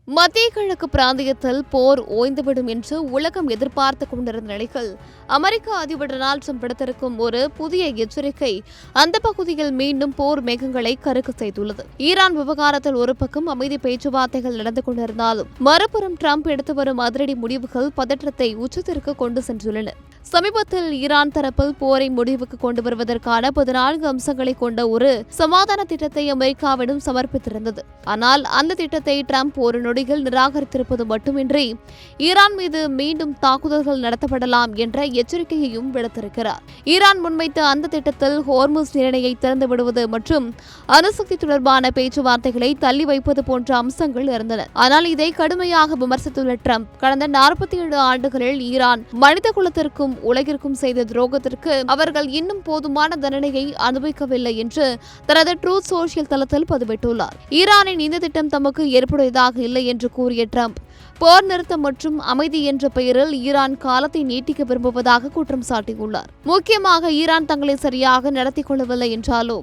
மத்திய கிழக்கு பிராந்தியத்தில் போர் ஓய்ந்துவிடும் என்று உலகம் எதிர்பார்த்துக் கொண்டிருந்த நிலையில் அமெரிக்க அதிபர் டொனால்டு ட்ரம்ப் விடுத்திருக்கும் ஒரு புதிய எச்சரிக்கை அந்த பகுதியில் மீண்டும் போர் மேகங்களை கருக்க செய்துள்ளது. ஈரான் விவகாரத்தில் ஒரு பக்கம் அமைதி பேச்சுவார்த்தைகள் நடந்து கொண்டிருந்தாலும் மறுபுறம் ட்ரம்ப் எடுத்து வரும் அதிரடி முடிவுகள் பதற்றத்தை உச்சத்திற்கு கொண்டு சென்றுள்ளன. சமீபத்தில் ஈரான் தரப்பில் போரை முடிவுக்கு கொண்டு வருவதற்கான 14 அம்சங்களை கொண்ட ஒரு சமாதான திட்டத்தை அமெரிக்காவிடம் சமர்ப்பித்திருந்தது. ஆனால் அந்த திட்டத்தை ட்ரம்ப் ஒரு நொடியில் நிராகரித்திருப்பது மட்டுமின்றி ஈரான் மீது மீண்டும் தாக்குதல்கள் நடத்தப்படலாம் என்ற எச்சரிக்கையையும் விடுத்திருக்கிறார். ஈரான் முன்வைத்த அந்த திட்டத்தில் ஹோர்முஸ் நீரிணையை திறந்து விடுவது மற்றும் அணுசக்தி தொடர்பான பேச்சுவார்த்தைகளை தள்ளி வைப்பது போன்ற அம்சங்கள் இருந்தன. ஆனால் இதை கடுமையாக விமர்சித்துள்ள ட்ரம்ப் கடந்த 47 ஆண்டுகளில் ஈரான் மனித குலத்திற்கும் உலகிற்கும் செய்த துரோகத்திற்கு அவர்கள் இன்னும் போதுமான தண்டனையை அனுபவிக்கவில்லை என்று தனது ட்ரூத் சோஷியல் தளத்தில் பதிவிட்டுள்ளார். ஈரானின் இந்த திட்டம் தமக்கு ஏற்புடையதாக இல்லை என்று கூறிய ட்ரம்ப் போர் நிறுத்தம் மற்றும் அமைதி என்ற பெயரில் ஈரான் காலத்தை நீட்டிக்க விரும்புவதாக குற்றம் சாட்டியுள்ளார். முக்கியமாக ஈரான் தங்களை சரியாக நடத்திக் கொள்ளவில்லை என்றாலோ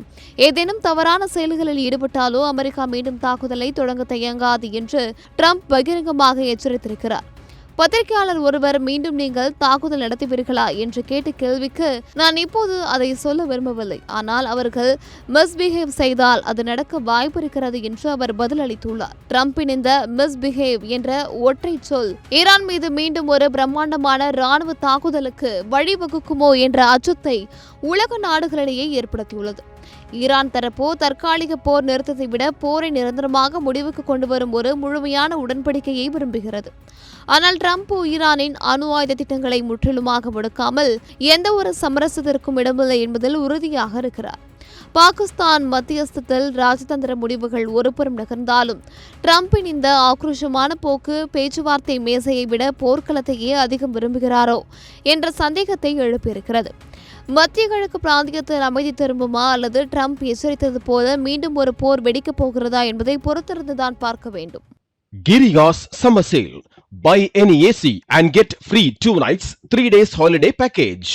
ஏதேனும் தவறான செயல்களில் ஈடுபட்டாலோ அமெரிக்கா மீண்டும் தாக்குதலை தொடங்க தயங்காது என்று ட்ரம்ப் பகிரங்கமாக எச்சரித்திருக்கிறார். பத்திரிகையாளர் ஒருவர் மீண்டும் நீங்கள் தாக்குதல் நடத்துவீர்களா என்று கேட்ட கேள்விக்கு நான் இப்போது அதை சொல்ல விரும்பவில்லை, ஆனால் அவர்கள் மிஸ்பிஹேவ் செய்தால் அது நடக்க வாய்ப்பு இருக்கிறது என்று அவர் பதிலளித்துள்ளார். ட்ரம்பின் இந்த மிஸ்பிஹேவ் என்ற ஒற்றை சொல் ஈரான் மீது மீண்டும் ஒரு பிரம்மாண்டமான ராணுவ தாக்குதலுக்கு வழிவகுக்குமோ என்ற அச்சத்தை உலக நாடுகளிடையே ஏற்படுத்தியுள்ளது. ஈரான் தரப்போ தற்காலிக போர் நிறுத்தத்தை விட போரை நிரந்தரமாக முடிவுக்கு கொண்டு வரும் ஒரு முழுமையான உடன்படிக்கையை விரும்புகிறது. ஆனால் ட்ரம்ப் ஈரானின் அணு ஆயுத திட்டங்களை முற்றிலுமாக முடக்காமல் எந்த ஒரு சமரசத்திற்கும் இடமில்லை என்பதில் உறுதியாக இருக்கிறார். பாகிஸ்தான் மத்தியஸ்தத்தில் ராஜதந்திர முடிவுகள் ஒருபுறம் நகர்ந்தாலும் ட்ரம்பின் இந்த ஆக்ரோஷமான போக்கு பேச்சுவார்த்தை மேசையை விட போர்க்களத்தையே அதிகம் விரும்புகிறாரோ என்ற சந்தேகத்தை எழுப்பியிருக்கிறது. மத்திய கிழக்கு பிராந்தியத்தில் அமைதி திரும்புமா அல்லது ட்ரம்ப் எச்சரித்தது போல மீண்டும் ஒரு போர் வெடிக்கப் போகிறதா என்பதை பொறுத்திருந்துதான் பார்க்க வேண்டும். Giriya's summer sale. Buy any AC and get free 2 nights, 3 days holiday package.